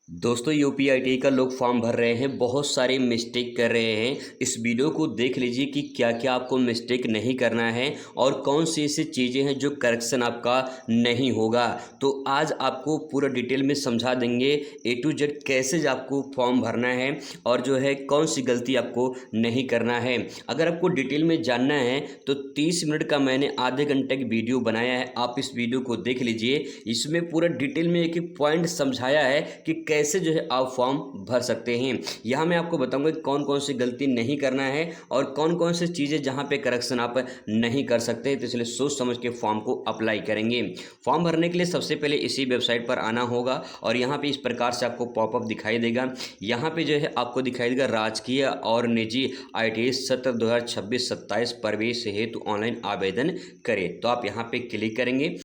दोस्तों यूपीआईटी का लोग फॉर्म भर रहे हैं, बहुत सारे मिस्टेक कर रहे हैं। इस वीडियो को देख लीजिए कि क्या क्या आपको मिस्टेक नहीं करना है और कौन सी ऐसी चीज़ें हैं जो करेक्शन आपका नहीं होगा। तो आज आपको पूरा डिटेल में समझा देंगे ए टू जेड कैसे आपको फॉर्म भरना है और जो है कौन सी गलती आपको नहीं करना है। अगर आपको डिटेल में जानना है तो 30 मिनट का मैंने आधे घंटे की वीडियो बनाया है, आप इस वीडियो को देख लीजिए। इसमें पूरा डिटेल में एक एक पॉइंट समझाया है कि कैसे जो है आप फॉर्म भर सकते हैं। यहाँ मैं आपको बताऊंगा कि कौन कौन सी गलती नहीं करना है और कौन कौन सी चीज़ें जहाँ पे करेक्शन आप नहीं कर सकते, तो इसलिए सोच समझ के फॉर्म को अप्लाई करेंगे। फॉर्म भरने के लिए सबसे पहले इसी वेबसाइट पर आना होगा और यहाँ पे इस प्रकार से आपको पॉपअप दिखाई देगा। यहाँ पे जो है आपको दिखाई देगा राजकीय और निजी ITI सत्र 2026-27 प्रवेश हेतु ऑनलाइन आवेदन करें, तो आप यहाँ पे क्लिक करेंगे।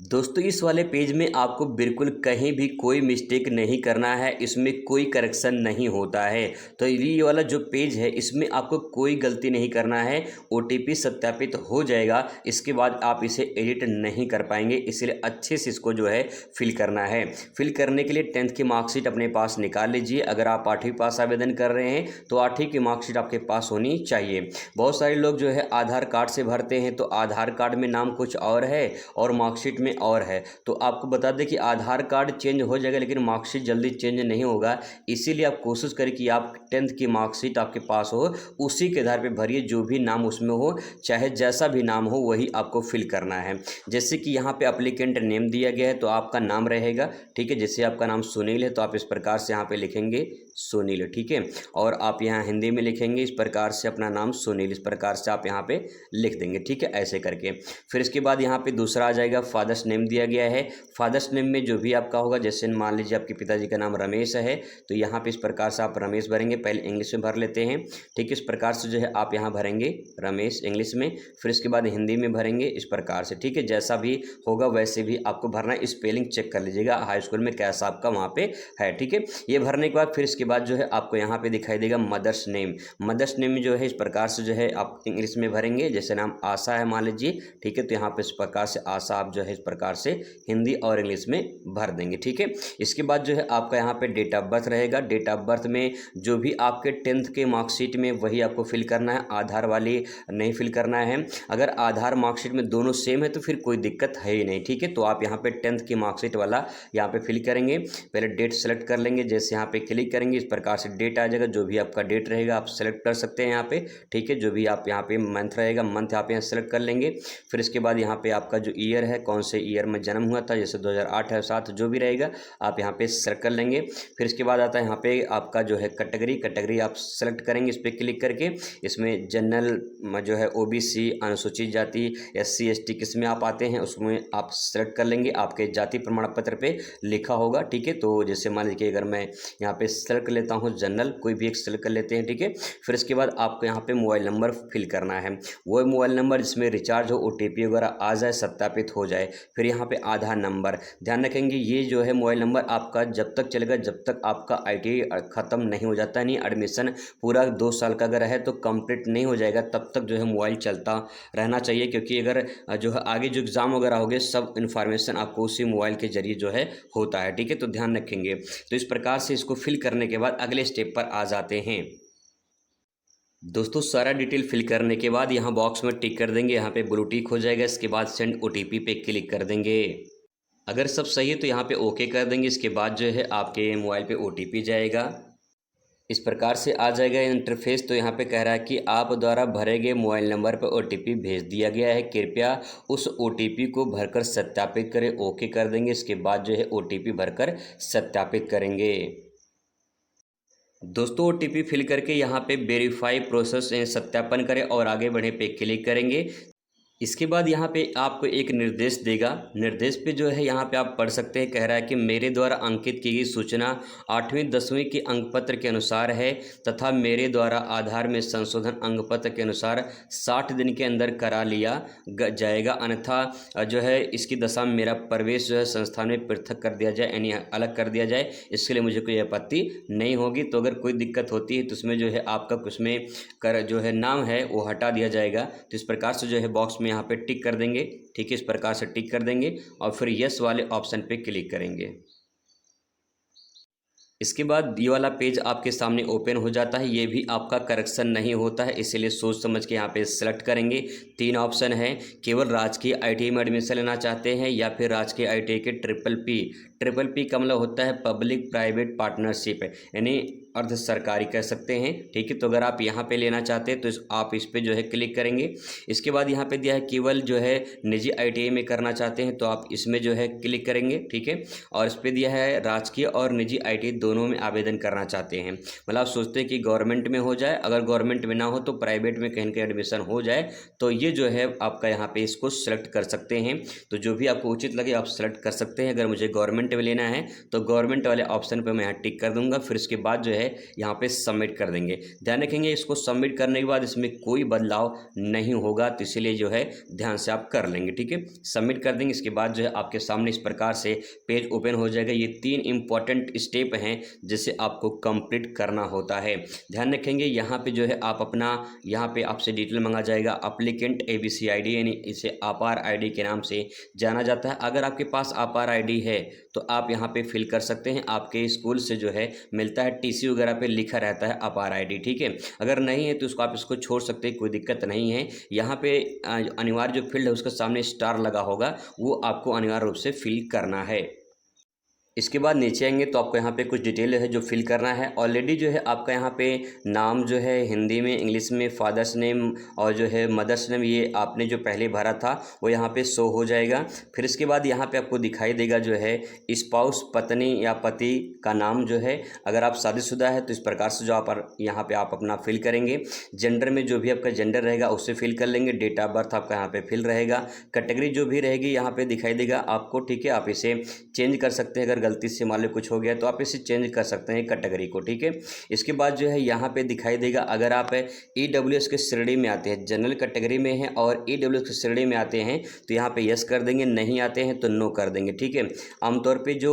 दोस्तों इस वाले पेज में आपको बिल्कुल कहीं भी कोई मिस्टेक नहीं करना है, इसमें कोई करेक्शन नहीं होता है। तो ये वाला जो पेज है इसमें आपको कोई गलती नहीं करना है। OTP सत्यापित हो जाएगा, इसके बाद आप इसे एडिट नहीं कर पाएंगे, इसलिए अच्छे से इसको जो है फिल करना है। फिल करने के लिए 10th की मार्कशीट अपने पास निकाल लीजिए। अगर आप 8वीं पास आवेदन कर रहे हैं तो 8वीं की मार्कशीट आपके पास होनी चाहिए। बहुत सारे लोग जो है आधार कार्ड से भरते हैं, तो आधार कार्ड में नाम कुछ और है और मार्कशीट में और है। तो आपको बता दें कि आधार कार्ड चेंज हो जाएगा लेकिन मार्कशीट जल्दी चेंज नहीं होगा, इसीलिए आप कोशिश करें कि आप 10th की मार्कशीट आपके पास हो, उसी के आधार पे भरिए। जो भी नाम उसमें हो, चाहे जैसा भी नाम हो, वही आपको फिल करना है। जैसे कि यहाँ पे अप्लीकेंट नेम दिया गया है तो आपका नाम रहेगा, ठीक है। जैसे आपका नाम सुनील है तो आप इस प्रकार से यहाँ पे लिखेंगे सुनील, ठीक है। और आप यहाँ हिंदी में लिखेंगे इस प्रकार से अपना नाम सुनील, इस प्रकार से आप यहाँ पे लिख देंगे, ठीक है, ऐसे करके। फिर इसके बाद यहाँ पे दूसरा आ जाएगा फादर्स नेम दिया गया है। फादर्स नेम में जो भी आपका होगा, जैसे मान लीजिए आपके पिताजी का नाम रमेश है तो यहाँ पे इस प्रकार से आप रमेश भरेंगे। पहले इंग्लिश में भर लेते हैं, ठीक है। इस प्रकार से जो है आप यहाँ भरेंगे रमेश इंग्लिश में, फिर इसके बाद हिंदी में भरेंगे इस प्रकार से, ठीक है। जैसा भी होगा वैसे भी आपको भरना है। स्पेलिंग चेक कर लीजिएगा हाई स्कूल में कैसा आपका वहाँ पे है, ठीक है। ये भरने के बाद फिर इसके बाद जो है आपको यहाँ पे दिखाई देगा मदर्स नेम। मदर्स नेम में जो है इस प्रकार से जो है आप इंग्लिश में भरेंगे। जैसे नाम आशा है मान लीजिए, ठीक है, तो यहाँ पे इस प्रकार से आशा आप जो है इस प्रकार से हिंदी और इंग्लिश में भर देंगे, ठीक है। इसके बाद जो है आपका यहाँ पे डेट ऑफ बर्थ रहेगा। डेट ऑफ बर्थ में जो भी आपके 10th के मार्कशीट में वही आपको फिल करना है, आधार वाली नहीं फिल करना है। अगर आधार मार्कशीट में दोनों सेम है तो फिर कोई दिक्कत है ही नहीं, ठीक है। तो आप यहाँ पे 10th की मार्कशीट वाला यहाँ पे फिल करेंगे। पहले डेट सेलेक्ट कर लेंगे, जैसे यहाँ पे क्लिक करेंगे इस प्रकार से डेट आ जाएगा। जो भी आपका डेट रहेगा आप सेलेक्ट कर सकते हैं यहाँ पे, ठीक है। जो भी आप यहाँ पे मंथ रहेगा, मंथ आप यहाँ सेलेक्ट कर लेंगे। फिर इसके बाद यहाँ पे आपका जो ईयर है, कौन से ईयर में जन्म हुआ था, जैसे 2008 है 7 जो भी रहेगा आप यहाँ पे सेलेक्ट कर लेंगे। फिर इसके बाद आता है यहाँ पे आपका जो है कैटेगरी आप सेलेक्ट करेंगे इस पर क्लिक करके। इसमें जनरल जो है OBC अनुसूचित जाति SC ST किस में आप आते हैं उसमें आप सेलेक्ट कर लेंगे। आपके जाति प्रमाण पत्र पे लिखा होगा, ठीक है। तो जैसे मान लीजिए अगर मैं यहाँ पे सेलेक्ट कर लेता हूँ जनरल, कोई भी एक सेलेक्ट कर लेते हैं, ठीक है। फिर इसके बाद आपको यहाँ पे मोबाइल नंबर फिल करना है, वो मोबाइल नंबर जिसमें रिचार्ज हो, OTP वगैरह आ जाए, सत्यापित हो जाए। फिर यहाँ पे आधार नंबर ध्यान रखेंगे, ये जो है मोबाइल नंबर आपका जब तक चलेगा जब तक आपका ITI ख़त्म नहीं हो जाता, नहीं एडमिशन पूरा 2 साल का अगर है तो कंप्लीट नहीं हो जाएगा, तब तक जो है मोबाइल चलता रहना चाहिए। क्योंकि अगर जो है आगे जो एग्ज़ाम वगैरह हो गए सब इन्फॉर्मेशन आपको उसी मोबाइल के जरिए जो है होता है, ठीक है। तो ध्यान रखेंगे। तो इस प्रकार से इसको फिल करने के बाद अगले स्टेप पर आ जाते हैं। दोस्तों सारा डिटेल फिल करने के बाद यहाँ बॉक्स में टिक कर देंगे, यहाँ पे ब्लू टिक हो जाएगा। इसके बाद सेंड OTP पे क्लिक कर देंगे। अगर सब सही है तो यहाँ पे ओके कर देंगे। इसके बाद जो है आपके मोबाइल पे OTP जाएगा, इस प्रकार से आ जाएगा इंटरफेस। तो यहाँ पे कह रहा है कि आप द्वारा भरे गए मोबाइल नंबर पर OTP भेज दिया गया है, कृपया उस OTP को भरकर सत्यापित करें। ओके कर देंगे। इसके बाद जो है OTP भरकर सत्यापित करेंगे। दोस्तों OTP फिल करके यहाँ पे वेरीफाई प्रोसेस सत्यापन करें और आगे बढ़े पे क्लिक करेंगे। इसके बाद यहाँ पे आपको एक निर्देश देगा, निर्देश पे जो है यहाँ पे आप पढ़ सकते हैं। कह रहा है कि मेरे द्वारा अंकित की गई सूचना 8वीं 10वीं के अंकपत्र के अनुसार है तथा मेरे द्वारा आधार में संशोधन अंकपत्र के अनुसार 60 दिन के अंदर करा लिया जाएगा, अन्यथा जो है इसकी दशा में मेरा प्रवेश जो है संस्थान में पृथक कर दिया जाए, यानी अलग कर दिया जाए। इसके लिए मुझे कोई आपत्ति नहीं होगी। तो अगर कोई दिक्कत होती है तो उसमें जो है आपका कुछ में कर जो है नाम है वो हटा दिया जाएगा। तो इस प्रकार से जो है बॉक्स में यहाँ पे टिक कर देंगे, ठीक है। इस प्रकार से टिक कर देंगे और फिर यस वाले ऑप्शन पे क्लिक करेंगे। इसके बाद ये वाला पेज आपके सामने ओपन हो जाता है। ये भी आपका करेक्शन नहीं होता है, इसीलिए सोच समझ के यहाँ पे सेलेक्ट करेंगे। 3 ऑप्शन है, केवल राजकीय ITI में एडमिशन लेना चाहते हैं या फिर राजकीय ITI के ट्रिपल पी का मतलब होता है पब्लिक प्राइवेट पार्टनरशिप, यानी अर्ध सरकारी कह सकते हैं। ठीक है, तो अगर आप यहाँ पे लेना चाहते हैं तो आप इस पे जो है क्लिक करेंगे। इसके बाद यहाँ पे दिया है केवल जो है निजी ITI में करना चाहते हैं तो आप इसमें जो है क्लिक करेंगे। ठीक है, और इस पर दिया है राजकीय और निजी ITI दोनों में आवेदन करना चाहते हैं, मतलब आप सोचते हैं कि गवर्नमेंट में हो जाए, अगर गवर्नमेंट में ना हो तो प्राइवेट में कहीं कहीं एडमिशन हो जाए, तो ये जो है आपका यहाँ पे इसको सेलेक्ट कर सकते हैं। तो जो भी आपको उचित लगे आप सेलेक्ट कर सकते हैं। अगर मुझे गवर्नमेंट में लेना है तो गवर्नमेंट वाले ऑप्शन पर मैं यहाँ टिक कर दूंगा, फिर इसके बाद जो है यहाँ पे सबमिट कर देंगे। ध्यान रखेंगे इसको सबमिट करने के बाद इसमें कोई बदलाव नहीं होगा, तो इसीलिए जो है ध्यान से आप कर लेंगे। ठीक है, सबमिट कर देंगे। इसके बाद जो है आपके सामने इस प्रकार से पेज ओपन हो जाएगा। ये 3 इंपॉर्टेंट स्टेप हैं जिसे आपको कंप्लीट करना होता है। ध्यान रखेंगे यहाँ पे जो है आप अपना यहाँ पे आपसे डिटेल मांगा जाएगा, अप्लीकेंट ABC ID, यानी इसे आपार ID के नाम से जाना जाता है। अगर आपके पास आपार ID है तो आप यहाँ पे फिल कर सकते हैं। आपके स्कूल से जो है मिलता है, TC वगैरह पे लिखा रहता है अपार ID। ठीक है, अगर नहीं है तो उसको आप इसको छोड़ सकते हैं, कोई दिक्कत नहीं है। यहाँ पे अनिवार्य जो फील्ड है उसके सामने स्टार लगा होगा, वो आपको अनिवार्य रूप से फिल करना है। इसके बाद नीचे आएंगे तो आपको यहाँ पे कुछ डिटेल है जो फिल करना है। ऑलरेडी जो है आपका यहाँ पे नाम जो है हिंदी में, इंग्लिश में, फादर्स नेम और जो है मदर्स नेम, ये आपने जो पहले भरा था वो यहाँ पे शो हो जाएगा। फिर इसके बाद यहाँ पे आपको दिखाई देगा जो है स्पाउस, पत्नी या पति का नाम जो है। अगर आप शादीशुदा है तो इस प्रकार से जो आप यहाँ पे आप अपना फिल करेंगे। जेंडर में जो भी आपका जेंडर रहेगा उससे फिल कर लेंगे। डेट ऑफ बर्थ आपका यहाँ पे फिल रहेगा। कैटेगरी जो भी रहेगी यहाँ पे दिखाई देगा आपको। ठीक है, आप इसे चेंज कर सकते हैं, अगर गलती से मान लो कुछ हो गया तो आप इसे चेंज कर सकते हैं कैटेगरी को। ठीक है, इसके बाद जो है यहाँ पे दिखाई देगा अगर आप EWS के श्रेणी में आते हैं, जनरल कैटेगरी में हैं और EWS की श्रेणी में आते हैं तो यहाँ पे यस कर देंगे, नहीं आते हैं तो नो कर देंगे। ठीक है, आमतौर पे जो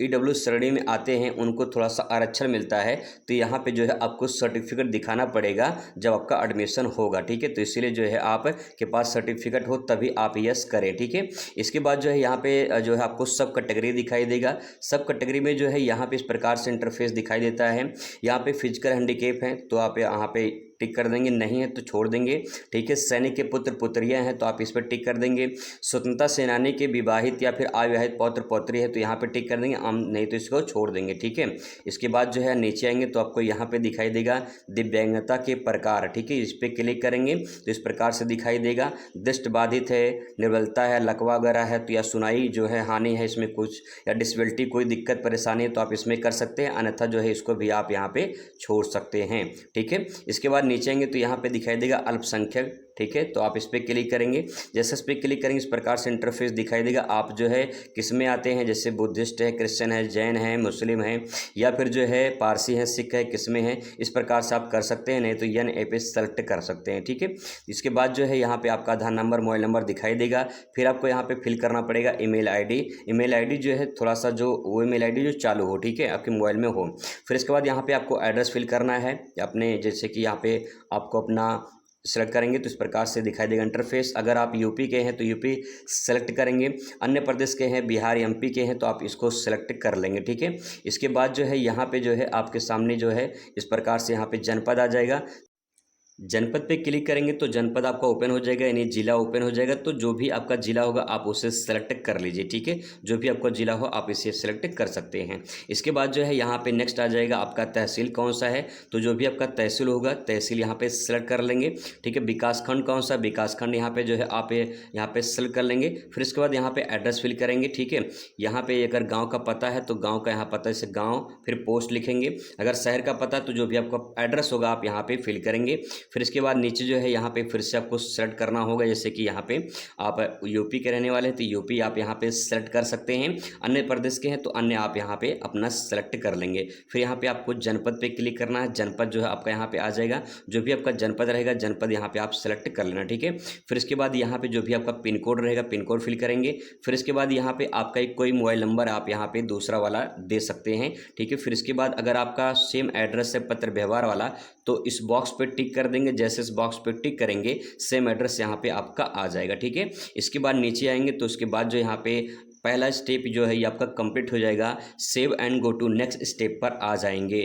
EWS श्रेणी में आते हैं उनको थोड़ा सा आरक्षण मिलता है, तो यहाँ पे जो है आपको सर्टिफिकेट दिखाना पड़ेगा जब आपका एडमिशन होगा। ठीक है, तो इसीलिए जो है आप के पास सर्टिफिकेट हो तभी आप यस करें। ठीक है, इसके बाद जो है यहाँ पे जो है आपको सब कैटेगरी दिखाई देगा। सब कैटेगरी में जो है यहाँ पे इस प्रकार से इंटरफेस दिखाई देता है। यहाँ पे फिजिकल हैंडीकेप है तो आप यहाँ पे टिक कर देंगे, नहीं है तो छोड़ देंगे। ठीक है, सैनिक के पुत्र पुत्रियां हैं तो आप इस पर टिक कर देंगे। स्वतंत्रता सेनानी के विवाहित या फिर अविवाहित पौत्र पौत्री है तो यहाँ पे टिक कर देंगे, नहीं तो इसको छोड़ देंगे। ठीक है, इसके बाद जो है नीचे आएंगे तो आपको यहाँ पे दिखाई देगा दिव्यांगता के प्रकार। ठीक है, इस पर क्लिक करेंगे तो इस प्रकार से दिखाई देगा। दृष्टि बाधित है, निर्बलता है, लकवा वगैरह है तो या सुनाई जो है हानि है इसमें कुछ, या डिसेबिलिटी कोई दिक्कत परेशानी है तो आप इसमें कर सकते हैं, अन्यथा जो है इसको भी आप यहाँ पे छोड़ सकते हैं। ठीक है, इसके बाद नीचे आएंगे तो यहाँ पे दिखाई देगा अल्पसंख्यक। ठीक है, तो आप इस पर क्लिक करेंगे। जैसे इस पर क्लिक करेंगे इस प्रकार से इंटरफेस दिखाई देगा। आप जो है किस में आते हैं, जैसे बुद्धिस्ट है, क्रिश्चियन है, जैन है, मुस्लिम है या फिर जो है पारसी है, सिख है, किस में है, इस प्रकार से आप कर सकते हैं, नहीं तो NA पे सेलेक्ट कर सकते हैं। ठीक है, इसके बाद जो है यहाँ पे आपका आधार नंबर, मोबाइल नंबर दिखाई देगा। फिर आपको यहाँ पे फिल करना पड़ेगा ईमेल ID जो है थोड़ा सा जो वो ईमेल ID जो चालू हो, ठीक है, आपके मोबाइल में हो। फिर इसके बाद यहाँ पे आपको एड्रेस फिल करना है अपने, जैसे कि यहाँ पे आपको अपना सेलेक्ट करेंगे तो इस प्रकार से दिखाई देगा इंटरफेस। अगर आप यूपी के हैं तो यूपी सेलेक्ट करेंगे, अन्य प्रदेश के हैं, बिहार MP के हैं तो आप इसको सेलेक्ट कर लेंगे। ठीक है, इसके बाद जो है यहाँ पे जो है आपके सामने जो है इस प्रकार से यहाँ पे जनपद आ जाएगा। जनपद पे क्लिक करेंगे तो जनपद आपका ओपन हो जाएगा, यानी जिला ओपन हो जाएगा। तो जो भी आपका जिला होगा आप उसे सेलेक्ट कर लीजिए। ठीक है, जो भी आपका जिला हो आप इसे सेलेक्ट कर सकते हैं। इसके बाद जो है यहाँ पे नेक्स्ट आ जाएगा आपका तहसील कौन सा है, तो जो भी आपका तहसील होगा तहसील यहाँ पे सेलेक्ट कर लेंगे। ठीक है, विकासखंड कौन सा, विकासखंड यहाँ पे जो है आप यहाँ पे सेलेक्ट कर लेंगे। फिर इसके बाद यहाँ पे एड्रेस फिल करेंगे। ठीक है, यहाँ पे अगर गाँव का पता है तो गाँव का यहाँ पता, जैसे गाँव, फिर पोस्ट लिखेंगे। अगर शहर का पता तो जो भी आपका एड्रेस होगा आप यहाँ पे फिल करेंगे। फिर इसके बाद नीचे जो है यहाँ पे फिर से आपको सेलेक्ट करना होगा, जैसे कि यहाँ पे आप यूपी के रहने वाले हैं तो यूपी आप यहाँ पे सेलेक्ट कर सकते हैं, अन्य प्रदेश के हैं तो अन्य आप यहाँ पे अपना सेलेक्ट कर लेंगे। फिर यहाँ पे आपको जनपद पे क्लिक करना है, जनपद जो है आपका यहाँ पे आ जाएगा। जो भी आपका जनपद रहेगा जनपद यहाँ पे आप सेलेक्ट कर लेना। ठीक है, फिर इसके बाद यहाँ पे जो भी आपका पिन कोड रहेगा पिन कोड फिल करेंगे। फिर इसके बाद यहाँ पे आपका एक कोई मोबाइल नंबर आप यहाँ पे दूसरा वाला दे सकते हैं। ठीक है, फिर इसके बाद अगर आपका सेम एड्रेस है पत्र व्यवहार वाला तो इस बॉक्स पे टिक कर देंगे। जैसे इस बॉक्स पे टिक करेंगे सेम एड्रेस यहाँ पे आपका आ जाएगा। ठीक है, इसके बाद नीचे आएंगे तो उसके बाद जो यहाँ पे पहला स्टेप जो है ये आपका कंप्लीट हो जाएगा। Save and go to next step पर आ जाएंगे।